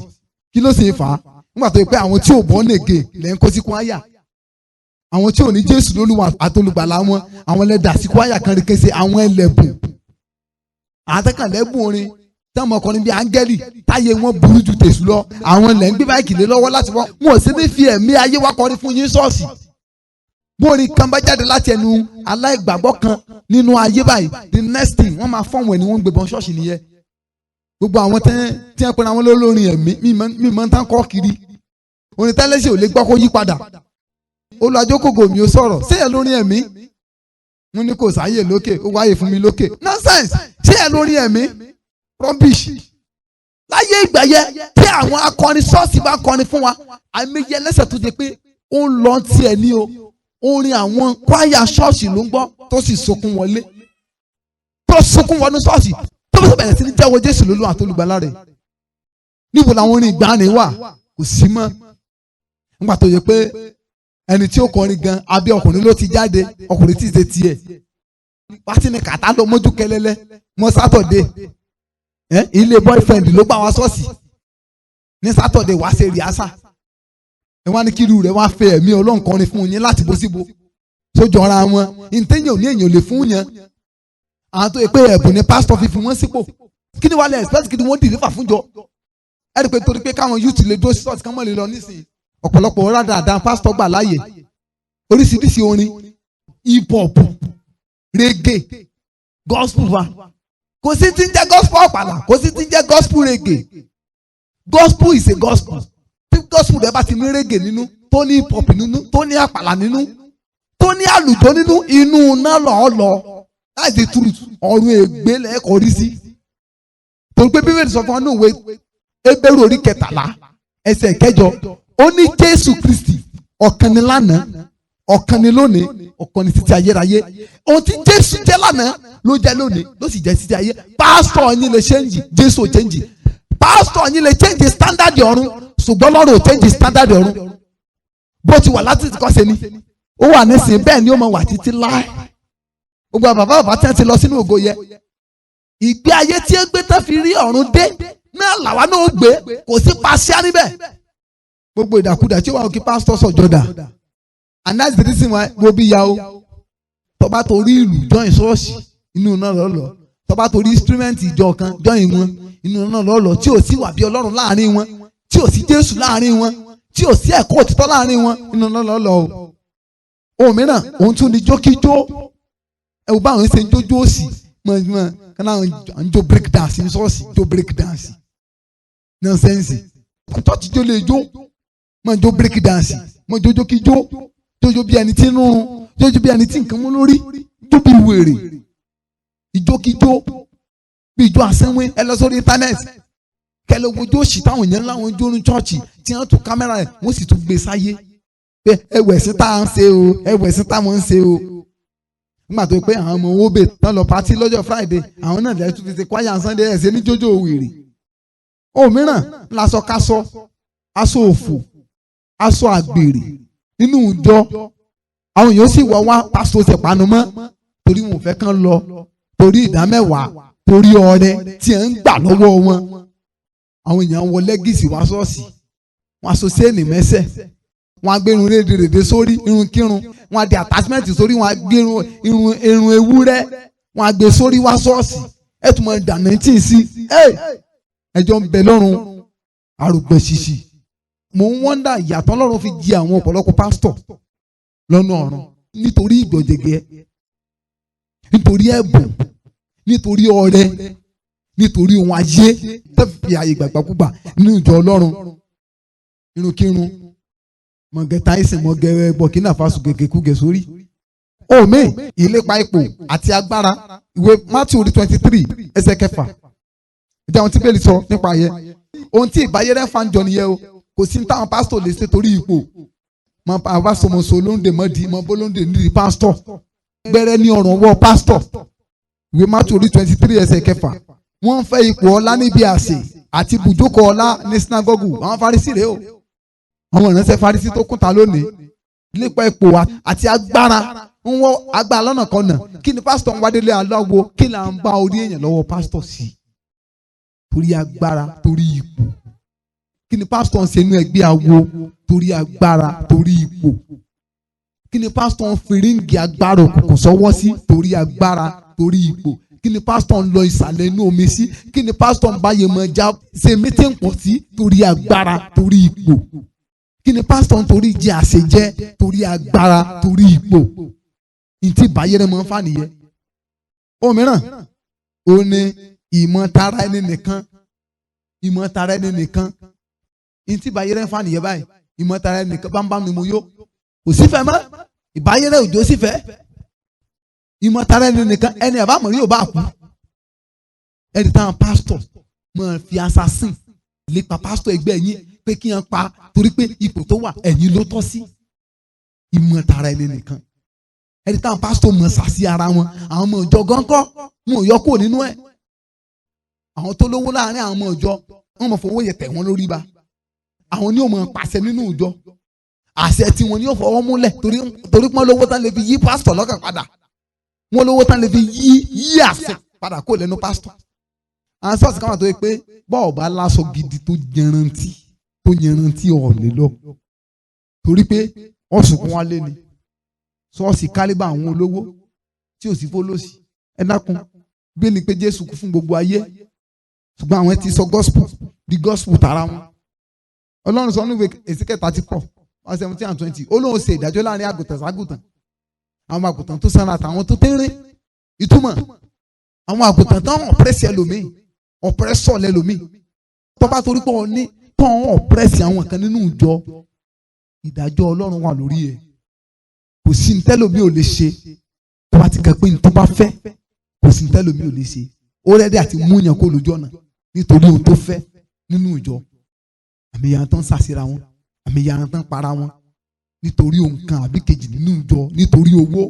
kí ló sì fà á nígbà tó yẹ pé àwọn tí ò bọ́ nègè lẹ́ ń kó sí kwaya àwọn tí ò ní Jésù lólúwa àtolùgbàlà wọn àwọn lẹ́dà sí kwaya kan rí kése àwọn ẹlẹ́bùn àtẹ́kànlẹ́bùn orin táwọn ọkùnrin bíi áńgẹ́lì táyé wọn burú ju tèṣù lọ àwọn lẹ́ ń gbé báyìí lé lọ́wọ́ láti wọ́n wọn ò sí ní fi ẹ̀mí ayé wá kọrin fún yín ṣọ́ọ̀ṣì bórin kan bá jáde láti ẹnu aláìgbàgbọ́ kan nínú ayé báyìí the next thing wọ́n máa fọ́ọ̀mù ẹ̀ ni wọ́n ń gbébọn ṣọ́ọ̀ṣì nìyẹn gbogbo àwọn tí wọ́n pera wọn lórin ẹ̀mí mímọ́ tán kọ́ kiri orin tẹ́lẹ̀sì ò lè gbọ́ kó yí padà olùwàjókògò mi ò sọ̀rọ̀ ṣé ẹ lórin ẹ̀mí wọ́n ní kò sáyè lókè ó wáyè fún mi lókè nonsense ṣé ẹ lórin ẹ̀mí rubbish láyé ìgbà yẹ tí àwọn akọrin ṣọ́ọ̀ṣì bá kọrin fún wa àmì yẹ lẹ́sẹ̀ tó jẹ pé ó ń lọ tiẹ̀ ní o orin àwọn kwaya ṣọ́ọ̀ṣì ló ń gbọ́ tó sì sunkún wọlé tó sunkún wọnú ṣọ́ọ̀ṣì tó sì bẹ̀rẹ̀ sí ní jẹ́wọ́ Jésù lólú àtolùgbàlà rẹ̀ níbo làwọn orin ìgbàanì wà kò sí mọ́ nígbà tó yẹ pé ẹni tí ó kọrin gan abẹ́ ọkùnrin ló ti jáde ọkùnrin tí ì ṣe tiẹ̀ wá sí ní kàtá lọ mójú kẹlẹ́lẹ́ mọ́ sátọ̀dé ilé boyfriend ló gbà wá ṣọ́ọ̀ṣì ní sátọ̀dé wá ṣe rìásà ẹ wá ní kí irú rẹ̀ wá fẹ́ ẹ̀mí Ọlọ́run kọrin fún yín láti bó síbo sójọ ara wọn ìtẹ́yìn òní èèyàn lè fún yẹn àwọn tó yẹ pé ẹ̀bùn ni pásítọ̀ fi fún wọn sípò kí ni wàá lẹ expect kí ni wọ́n dìrí fà fúnjọ ẹ rí i pé torí pé káwọn youth lè dúró sí ṣọ́ọ̀ṣì ká mọ̀ lè lọ nísìnyí ọ̀pọ̀lọpọ̀ ọ̀rá dáadáa pásítọ̀ gbà láàyè oríṣiríṣi orin hip hop reggae gospel wa kò sí ti ń jẹ́ gospel ọ̀pàlà kò sí ti ń jẹ́ gospel reggae gospel is a gospel tí gospel rẹ bá ti ní reggae nínú tó ní hip hop nínú tó ní àpàlà nínú tó ní àlùjọ nínú inú náà lọ́ọ́ that's the truth ọ̀run ègbé lẹ́ẹ̀kọ́ rí sí torí pé bíbélì sọ fún wa ní òwe Hébérù orí 13 ẹsẹ̀ 8 ó ní Jésù Kristi ọ̀kan ni lánàá ọ̀kan ni lónìí ọ̀kan ni títí ayérayé ohun tí Jésù jẹ́ lánàá ló jẹ́ lónìí ló sì jẹ́ títí ayé pásítọ̀ yín lè change Jésù ò change pásítọ̀ yín lè change standard ọ̀run ṣùgbọ́n lọ́run ò change standard ọ̀run bó ti wà láti kọ́ ṣe ni ó wà nísìnyí bẹ́ẹ̀ ni ó máa wà títí láì gbogbo bàbá tí wọ́n ti lọ sínú ògo yẹ ìgbé ayé tí ó gbé tán fi rí ọ̀run dé náà làwa náà ó gbé kò sí paṣíá níbẹ̀ gbogbo ìdàkudà tí ó wà òkè pásítọ̀ sọ̀jọ́dà and that's the reason why wo bí ya o tọba torí ìlú join ṣọ́ọ̀ṣì inú náà lọ́lọ́ tọba torí instrument ìjọ kan join wọn inú náà lọ́lọ́ tí ò sí wà bí Ọlọ́run láàrin wọn tí ò sí Jésù láàrin wọn tí ò sí ẹ̀kọ́ òtítọ́ láàrin wọn inú náà lọ́lọ́ o ohun mìíràn òun tún ní jókíjó ẹ wò báwọn ṣe ń jójó òsì mọ̀ kánà ń jó break dance ní ṣọ́ọ̀ṣì jó break dance nonsense tó ti jó lè jó mọ̀ jó break dance mọ̀ jójó kí jó jójó bí ẹni tí ń rún jójó bí ẹni tí nǹkan mú lórí jó bí wèrè ìjókíjó bí ìjó àsẹ́wé ẹ lọ sórí íńtánẹ́ẹ̀tì kẹlẹ́ ojú òsì táwọn èèyàn láwọn jó ní chọ́ọ̀chì tí wọ́n tún kámẹ́rà ẹ̀ wọ́n sì tún gbé sáyé pé ẹwẹ̀ sí tá à ń ṣe o ẹwẹ̀ sí táwọn ń ṣe o nígbà tó pé àwọn ọmọ owó bè tán lọ pátí lọ́jọ́ Friday àwọn náà lẹ́tún fi ṣe kwaya Sunday ẹ̀ ṣe ní jójó wèrè ohun mìíràn lásọ kásọ, aṣọ òfò, aṣọ àgbèrè nínú ìjọ. Àwọn èèyàn sì wá pásítọ̀ ṣe panu mọ́ torí wọn ò fẹ́ kán lọ, torí ìdámẹ́wàá, torí ọrẹ tí ẹ̀ ń gbà lọ́wọ́ wọn. Àwọn èèyàn wọ lẹ́gìsì wá ṣọ́ọ̀ṣì, wọn aṣọ séènì mẹ́sẹ̀, wọn á gbé irun rédèrèdè sórí, irun kírun, wọn á di attachment sórí, wọn á gbé irun ewúrẹ́, wọn á gbé sórí wá ṣọ́ọ̀ṣì. Ẹ tún mọ ìdáná tí ì sí ẹjọ́ ń bẹ lọ́rùn arúgbó ṣíṣì. Mò ń wọ́ndà ìyàtọ̀ Ọlọ́run fi jí àwọn ọ̀pọ̀lọpọ̀ pásítọ̀ lọ́nà ọ̀run nítorí ìgbọ̀jẹ̀gẹ́, nítorí ẹ̀bùn, nítorí ọrẹ, nítorí ohun ayé tẹ́fì ààyè gbàgbàkúgbà nínú ìjọ Ọlọ́run. Irunkírun, mọ̀gẹ́ta ìsìn mọ̀gẹ́rẹ́ Burkina Faso gègékúgẹ̀ sórí. Òmíì ìlépa ipò àti agbára. Ìwé Matthew 23 ẹsẹ̀ 6. Ìjà àwọn tí bẹ́ẹ̀ lè sọ nípa yẹn. Ohun tí Ibayere fa ń jọ nìyẹn o. Kò sí ní táwọn pásítọ̀ lè ṣe torí ipò. Mọ àwa sọmọsọ olóńdè mọ́dì, mọ bólóńdè nídìí pásítọ̀. Gbẹ́rẹ́ ní ọ̀rùn ọwọ́ pásítọ̀. Ìwé Matthew 23 ẹsẹ̀ 6. Wọ́n ń fẹ́ ipò ọlá níbi àsè àti ibùjókòó ọlá ní sinagogu. Àwọn Farisí rèé o. Àwọn ìránṣẹ́ Farisí tó kúta lónìí. Lépa ipò àti agbára ń wọ́ agbára lọ́nà kan náà. Kí ni pásítọ̀ ń wá délé aláwo? Kí là ń bá orí èèyàn lọ́wọ́ pásítọ̀ sí? Torí agbára, torí ipò. Kí ni pásítọ̀ ń ṣe inú ẹgbẹ́ awo? Torí agbára, torí ipò. Kí ni pásítọ̀ ń fi ríǹgì agbára òkùnkùn sọ́wọ́ sí? Torí agbára, torí ipò. Kí ni pásítọ̀ ń lọ ìsàlẹ̀ inú omi sí? Kí ni pásítọ̀ ń bá Yemọja ṣe mítìn pọ̀ sí? Torí agbára, torí ipò. Kí ni pásítọ̀ ń torí jẹ àṣejẹ? Torí agbára, torí ipò. Ìtì Ibayere máa ń fà nìyẹn. Ohun mìíràn ó ní ìmọ̀tara ẹni nìkan. Ìmọ̀tara ẹni nìkan. Ìtì Ibayere ń fà nìyẹn báyìí. Ìmọ̀tara ẹni nìkan bámbám ni mo yó. Kò sífẹ̀ẹ́ mọ́. Ibayere òjò sífẹ̀ẹ́. Ìmọ̀tara ẹni nìkan, ẹni àbámọ̀ yóò bá kú. Ẹni táwọn pásítọ̀ máa fi assassin lépa pásítọ̀ ẹgbẹ́ yín pé kí wọ́n pa torí pé ipò tó wà ẹ̀yin ló tọ́ sí. Ìmọ̀tara ẹni nìkan. Ẹni táwọn pásítọ̀ mọ̀ sàsí ara wọn, àwọn ọmọ ìjọ gọ́ńkọ́ wọn ò yọ kúrò nínú ẹ̀. Àwọn tó lówó láàrin àwọn ọmọ ìjọ wọn mọ̀ fowó yẹ tẹ̀ wọ́n lórí ba. Àwọn ni ó mọ̀ pàṣẹ nínú ìjọ. Àṣẹ tí wọn ni ó fọwọ́ múlẹ̀ torí pọ́n lówó tán lè fi yí pásítọ̀ lọ́kàn padà. Wọ́n lówó tán lè fi yí àṣẹ padà kó lẹ́nu pásítọ̀. Àwọn sọ́ọ̀sì kan wà tó yẹ pé bọ́ọ̀ bá láṣọ gidi tó yanrantí ọ̀lẹ́ lọ. Torí pé ọ̀sùn kún wá lé ni. Sọ́ọ̀sì kálíbà àwọn olówó tí ò sí fólósì. Ẹ dákun bí ni pé Jésù kú fún gbogbo ayé. Ṣùgbọ́n àwọn ti sọ gospel di gospel tara wọn. Ọlọ́run sọ níwèé Èsíkẹ́lì 34 17 and 20. Ó lóun ṣe ìdájọ́ láàrin àgùntàn ságùntàn. Àwọn àgùntàn tó sanra àtàwọn tó tẹ́rẹ́. Ìtumọ̀ àwọn àgùntàn tó ń ọ̀pẹ́sì ẹlòmíì, ọ̀pẹ́sọ̀ lẹ́lòmíì. Tó bá torí pé wọ́n ní tó ń ọ̀pẹ́sì àwọn kan nínú ìjọ, ìdájọ́ Ọlọ́run wà lórí ẹ̀. Kò sí ní tẹ́lòmíì ò lè ṣe. Tó bá ti kẹ́ pé ní tó bá fẹ́, kò sí ní tẹ́lòmíì ò lè ṣe. Ó rẹ́dí àti mú yàn kó lójú ọ̀nà nítorí ohun tó fẹ́ nínú ìjọ. Àmì ìyàrá tán ń sàṣírà wọn, àmì ìyàrá tán ń para wọn. Nítorí ohun kan àbí kejì nínú ìjọ, nítorí owó,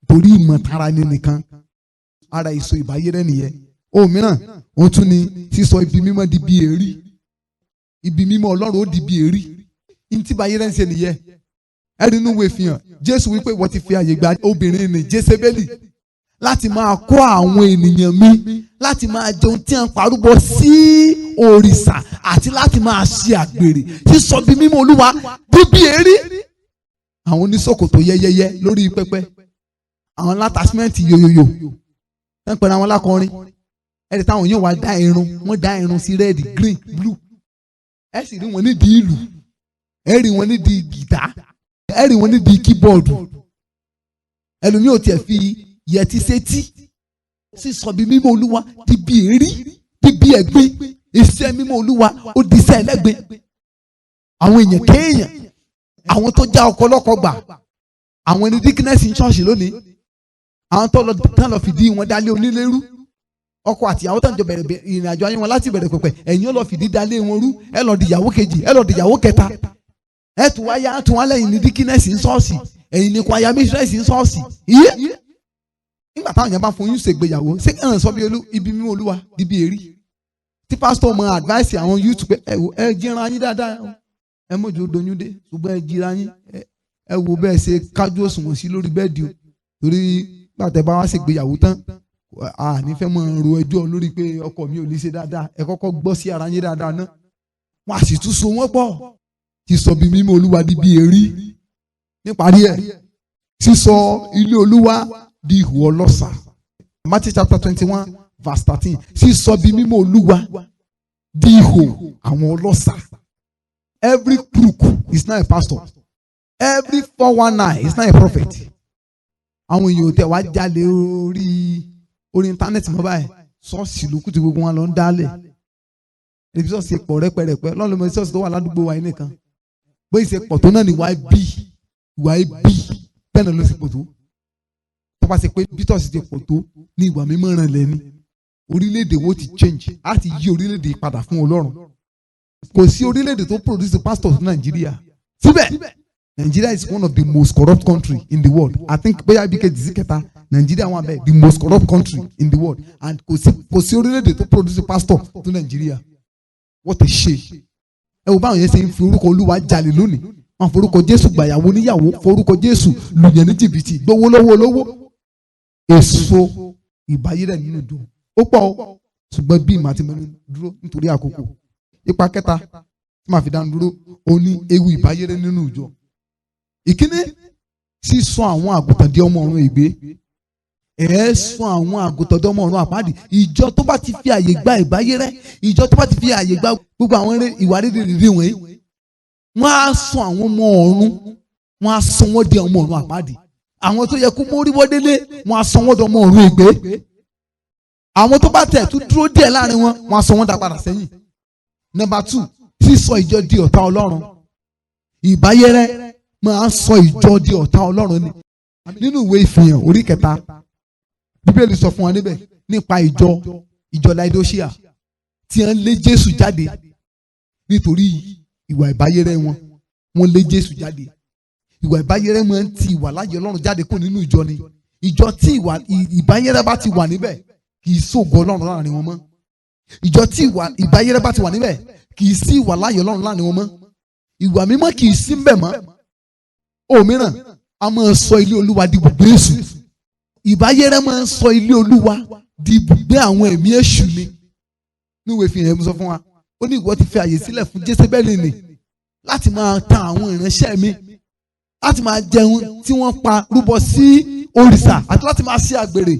nítorí ìmọ̀tara ẹni nìkan. Ara ìsọ Ibayere nìyẹn. Ohun mìíràn ó tún ní sísọ ibi mímọ́ di bí èrí. Ibi mímọ́ Ọlọ́run ó di bí èrí. Ìtì Ibayere ń ṣe nìyẹn. Ẹ̀rí inú ìwé Ìfihàn, Jésù wípé wọ́n ti fi àyè gba obìnrin ní Jésébélì láti máa kọ́ àwọn ènìyàn mi láti máa jẹun tí a ń parúbọ sí òrìṣà àti láti máa ṣe àgbèrè. Sísọ ibi mímọ́ Olúwa di bí èrí. Àwọn oníṣòkòtò yẹ́yẹ́yẹ́ lórí pẹpẹ. Àwọn látàsímẹ́ǹtì yoyoyo. Ẹ ń pẹ̀lú àwọn alákọrin. Ẹ̀rí táwọn yóò wá dá irun. Wọ́n dá irun sí red, green, blue. Ẹ sì rí wọn nídìí ìlù. Ẹ rí wọn nídìí gìtá. Ẹ rí wọn nídìí kíbọ̀dù. Ẹlòmíì ò tiẹ̀ fi yẹtí sétí. Sísọ bí mímọ́ Olúwa di bí èrí, di bí ẹ̀gbin. Iṣẹ́ mímọ́ Olúwa ó di iṣẹ́ ẹlẹ́gbin. Àwọn èèyàn kéèyàn. Àwọn tó já ọkọ lọ́kọ gbà. Àwọn ẹni díkínẹ́sì ń ṣọ́ọ̀ṣì lónìí. Àwọn tó lọ fìdí wọn dálé onílérú. Ọkọ àti ìyàwó tán jọ bẹ̀rẹ̀ ìrìn àjò ayé wọn láti bẹ̀rẹ̀ pẹ̀pẹ̀. Ẹ̀yin ó lọ fìdí dálé wọn rú. Ẹ lọ di ìyàwó kejì, ẹ lọ di ìyàwó kẹta. Ẹ tún wá lẹ́yìn ní díkínẹ́sì ń ṣọ́ọ̀ṣì. Ẹ̀yin ní kwaya mísírẹ́sì ń ṣọ́ọ̀ṣì. Iye. Nígbà táwọn yẹn bá fún yín ṣègbéyàwó, ṣé ẹ̀ ń sọ bí ibi mímọ́ Olúwa di bí èrí. Tí pásítọ̀ mọ advice àwọn youth pé ẹ jíra yín dáadáa, ẹ mọ̀jọ́ doyún dé, ṣùgbọ́n ẹ jíra yín, ẹ wo bẹ́ẹ̀ ṣe kájú òṣùwọ̀n sí lórí bẹ́ẹ̀dì o, torí gbàtẹ́ bá wá ṣègbéyàwó tán ní fẹ́ mọ̀ ro ẹjọ́ lórí pé ọkọ mi ò lè ṣe dáadáa, ẹ kọ́kọ́ gbọ́ sí ara yín dáadáa náà, wọ́n á sì tún so wọ́n pọ̀, ti sọ bí mímọ́ Olúwa di bí èrí níparí ẹ̀, sísọ ilé Olúwa di ihò ọlọ́ṣà. Matthew chapter 21 verse 13, sísọ bí mímọ́ Olúwa di ihò àwọn ọlọ́ṣà. Every crook is not a pastor, every 419 is not a prophet. Àwọn èèyàn tẹ wá jalè orí íńtánẹ́ẹ̀tì mọ́ báyìí, ṣọ́ọ̀ṣì lókù tí gbogbo wọn lọ ń dálẹ̀. Ebi ṣọ́ọ̀ṣì pọ̀ rẹ́pẹ̀rẹ́pẹ́, lọ́nà lọ́mọ ṣọ́ọ̀ṣì tó wà ládùúgbò wa yìí nìkan. Bóyá ṣe pọ̀ tó náà ni wàá bí bẹ́ẹ̀ náà ló ṣe pọ̀ tó. Tó bá ṣe pé bí tọ́sí ti pọ̀ tó ní ìwà mímọ́ ràn lẹ́ni, orílẹ̀-èdè wo ti change, á ti yí orílẹ̀-èdè padà fún Ọlọ́run. Kò sí orílẹ̀-èdè tó produce pastors ní Nàìjíríà. Síbẹ̀, Nigeria is one of the most corrupt country in the world. I think bóyá bí kejì sí kẹta, Nigeria wà bẹ́ẹ̀ the most corrupt country in the world, and kò sí orílẹ̀-èdè tó produce pastor tó Nigeria. What a shame. Ẹ wo báwọn yẹn ṣe ń fi orúkọ Olúwa jalè lónìí. Wọ́n forúkọ Jésù gbàyàwó níyàwó, forúkọ Jésù lùyàn ní jìbìtì, gbowó lọ́wọ́ olówó. Èso Ìbáyérè nínú dùn. Ó pọ̀ o, ṣùgbọ́n bí màá ti mẹ́nu dúró nítorí àkókò. Ipa kẹta tí màá fi dánu dúró, ó ní ewu Ìbáyérè nínú ìjọ. Ìkíní, sísọ àwọn àgùntàn di ọmọ ọ̀run ègbé. Sọ àwọn àgùntàn di ọmọ ọ̀run àpáàdì. Ìjọ tó bá ti fi àyè gba Ìbáyérè, ìjọ tó bá ti fi àyè gba gbogbo àwọn ìwà rere wọ̀nyí, wọ́n á sọ àwọn ọmọ ọ̀run, wọ́n á sọ wọ́n di ọmọ ọ̀run àpáàdì. Àwọn tó yẹ kó mórí wọ́n délé, wọ́n á sọ wọ́n di ọmọ ọ̀run ègbé. Àwọn tó bá tẹ̀ tún dúró díẹ̀ láàrin wọn, wọ́n á sọ wọ́n dá padà sẹ́yìn. Number 2, sísọ ìjọ di ọ̀tá Ọlọ́run. Ìbáyérè máa ń sọ ìjọ di ọ̀tá Ọlọ́run ni. Nínú ìwé Ìfihàn orí 3, Bíbélì sọ fún wa níbẹ̀ nípa ìjọ Laodicea tí wọ́n lé Jésù jáde nítorí ìwà Ìbáyérè wọn. Wọ́n lé Jésù jáde. Ìwà Ìbáyérè máa ń ti ìwà láyé Ọlọ́run jáde kó nínú ìjọ ni. Ìjọ tí ìwà Ìbáyérè bá ti wà níbẹ̀, kì í sógo Ọlọ́run láàrin wọn mọ́. Ìjọ tí ìwà Ìbáyérè bá ti wà níbẹ̀, kì í sí ìwà láyé Ọlọ́run láàrin wọn mọ́. Ìwà mímọ́ kì í sí ń bẹ̀ mọ́. Òmíràn, a máa sọ ilé Olúwa di ibùgbé èṣù. Ìbáyérè máa ń sọ ilé Olúwa di ibùgbé àwọn ẹ̀mí èṣù ni. Níwèé Ìfihàn mo sọ fún wa, ó ní ìwọ ti fi àyè sílẹ̀ fún Jésébẹ́lì ni láti máa tan àwọn ìránṣẹ́ mi, láti máa jẹun tí wọ́n pa rúbọ sí òrìṣà, àti láti máa ṣe àgbèrè.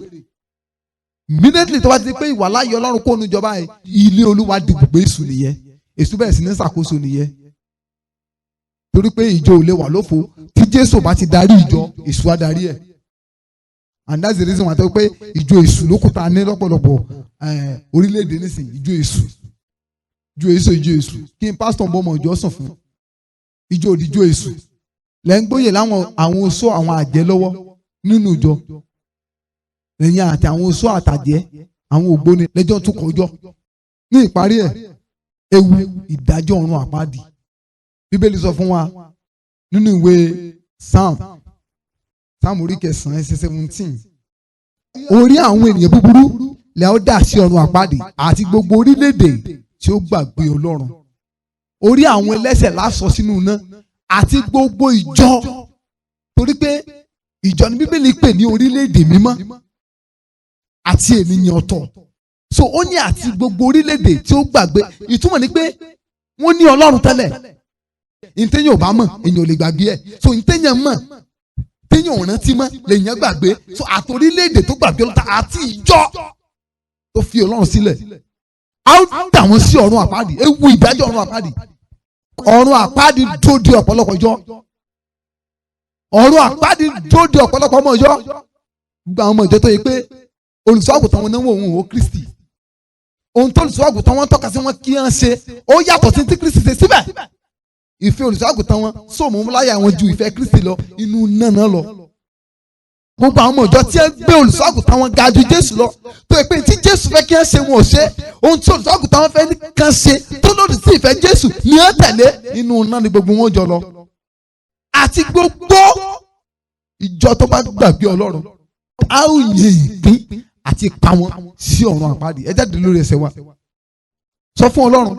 Immediately tó bá ti pé ìwà láyé Ọlọ́run kó nu ìjọba yìí, ilé Olúwa di ibùgbé èṣù nìyẹn. Èṣù bẹ̀rẹ̀ sí ní ṣàkóso nìyẹn. Torí pé ìjọ ò lè wà lófo, tí Jésù bá ti darí ìjọ, èṣù á darí ẹ̀. And that's the reason why I tell you pé ìjọ èṣù ló kúta ní lọ́pọ̀lọpọ̀ orílẹ̀-èdè nísìnyí. Ìjọ èṣù kí n pásítọ̀ ń bọ́ ọmọ ìjọ sùn fún. Ìjọ èṣù lẹ́ ń gbóyè láwọn àwọn oṣó àwọn àjẹ́ lọ́wọ́ nínú ìjọ. Lẹ́yìn àti àwọn oṣó àtàjẹ́, àwọn ògbóni lẹ́jọ́ tún kọjọ́. Ní ìparí ẹ̀, ewu ìdájọ́ ọ̀run àpáàdì. Bíbélì sọ fún wa nínú ìwé Sáàmù orí 9 ẹsẹ̀ 17. Orí àwọn ènìyàn búburú lẹ ó dà sí ọ̀run àpáàdì, àti gbogbo orílẹ̀-èdè tí ó gbàgbé Ọlọ́run. Orí àwọn ẹlẹ́ṣẹ̀ lásọ sínú iná, àti gbogbo ìjọ. Torí pé ìjọ ni Bíbélì pè ní orílẹ̀-èdè mímọ́ àti ènìyàn ọ̀tọ̀. So ó ní àti gbogbo orílẹ̀-èdè tí ó gbàgbé. Ìtumọ̀ ni pé wọ́n ní Ọlọ́run tẹ́lẹ̀. Ìtẹ́yìn ò bá mọ̀, èèyàn ò lè gbàgbé ẹ̀. So ìtẹ́yìn mọ̀, téèyàn ò rántí mọ́, lèèyàn gbàgbé. So àti orílẹ̀-èdè tó gbàgbé Ọlọ́run àti ìjọ tó fi Ọlọ́run sílẹ̀, a ó dà wọ́n sí ọ̀run àpáàdì. Ewu ìdájọ́ ọ̀run àpáàdì. Ọ̀run àpáàdì dúró de ọ̀pọ̀lọpọ̀ ìjọ. Ọ̀run àpáàdì dúró de ọ̀pọ̀lọpọ̀ ọmọ ìjọ. Gbogbo àwọn ọmọ ìjọ tó yẹ pé olùṣọ́-àgùntàn wọn náà wò wọ́n Kristi. Ohun tó olùṣọ́-àgùntàn wọn tọ́ka sí wọn kí wọ́n ṣe, ó yàtọ̀ sí ti Kristi ṣe síbẹ̀. Ìfẹ́ olùṣọ́-àgùntàn wọn sóòmù láyà wọn ju ìfẹ́ Kristi lọ, inú náà lọ. Gbogbo àwọn ọmọ ìjọ tí wọ́n gbé olùṣọ́-àgùntàn wọn ga ju Jésù lọ, tó yẹ pé tí Jésù fẹ́ kí wọ́n ṣe wọn ò ṣe, ohun tí olùṣọ́-àgùntàn wọn fẹ́ kàn ṣe tó lòdì sí ìfẹ́ Jésù ni wọ́n tẹ̀lé, inú náà ni gbogbo wọn jọ lọ. Àti gbogbo ìjọ tó bá gbàgbé Ọlọ́run, a ó yẹ ìpín àti pa wọn sí ọ̀run àpáàdì. Ẹ jáde lórí ẹsẹ̀ wa. sọ fún Ọlọ́run,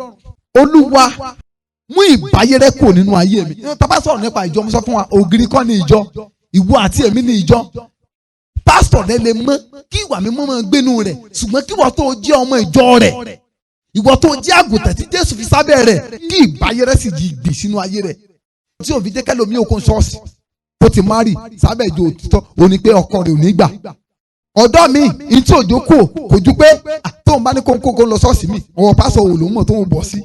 Olúwa mú ìbáyéré kúrò nínú ayé mi. Tá bá sọ̀rọ̀ nípa ìjọ, mo sọ fún wa, ògiri kọ́ ni ìjọ, ìwọ àti èmi ni ìjọ. Pásítọ̀ rẹ lè mọ̀ kí ìwà mímọ́ máa gbénu rẹ̀, ṣùgbọ́n kí ìwọ tó jẹ́ ọmọ ìjọ rẹ̀, ìwọ tó jẹ́ àgùntàn tí Jésù fi sábẹ́ rẹ̀, kí ìbáyéré sì di ìgbì sínú ayé rẹ̀. Tí òfin jẹ́ kẹ́lòmí okun ṣọ́ọ̀ṣì tó ti márì sábẹ́ ìjọ òtítọ́, ó ní pé ọkọ rẹ̀ ò ní gbà. Ọ̀dọ́ mi ìtí òjò kò ju pé tóun bá ní kóńkó lọ ṣọ́ọ̀ṣì mi, ọwọ́ pásítọ̀ wò ló mọ̀ tóun bọ̀ sí.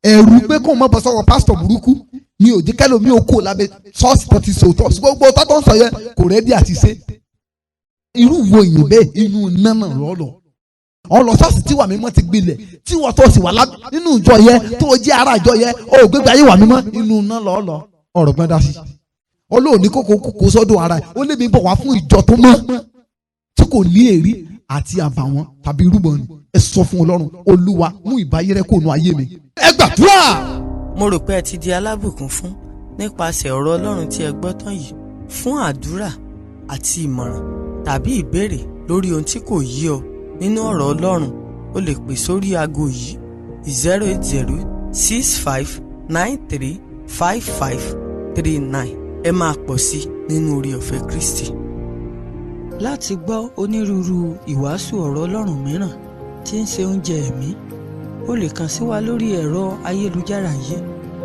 Ẹ̀rù pé kóun mọ̀ bọ́ sọ́wọ́ pásítọ̀ burúkú ni ò jẹ́ kẹ́lòmí okun lábẹ́ ṣọ́ọ̀ṣì tó ti sòótọ́. Gbogbo tó ń sọ yẹn kò rẹ́dí àti ṣe. Irú wo ìyìn bẹ́ẹ̀ inú nánà lọ́lọ́. Ọlọ́sọ́ọ̀sì tí wà mímọ́ ti gbilẹ̀, tí wọ́n tó sì wà nínú ìjọ yẹn tó jẹ́ ara ìjọ yẹn, ó gbégbé ayé wà mímọ́ inú náà lọ́lọ́. Ọ̀rọ̀ gbọ́n dá sí. Olóòní kókó sọ́dọ̀ ara ẹ̀, ó lé mi bọ̀ wá fún ìjọ tó mọ́ tí kò ní èrí àti àbàwọ́n tàbí irúgbọ̀n ni. Ẹ sọ fún Ọlọ́run, Olúwa mú ìbáyéré kó nu ayé mi. Ẹ gbàdúrà. Mo rò pé ẹ ti di alábùkún fún nípasẹ̀ ọ̀rọ̀ Ọlọ́run tí ẹ gbọ́ tán yìí. Fún àdúrà àti ìmọ̀ràn tàbí ìbéèrè lórí ohun tí kò yé ọ nínú ọ̀rọ̀ Ọlọ́run, o lè pè sórí aago yìí 08065935539. Ẹ máa pọ̀ sí nínú oore ọ̀fẹ́ Kristi. Láti gbọ́ onírúurú ìwàásù ọ̀rọ̀ Ọlọ́run mìíràn tí ń ṣe oúnjẹ ẹ̀mí, o lè kàn sí wa lórí ẹ̀rọ ayélujára yìí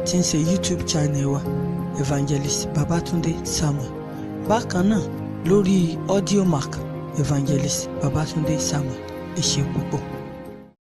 tí ń ṣe YouTube channel wa Evangelist Babatunde Samuel. Bákan náà lórí Audiomack Evangelist Babatunde Samuel. Ẹ ṣé púpọ̀.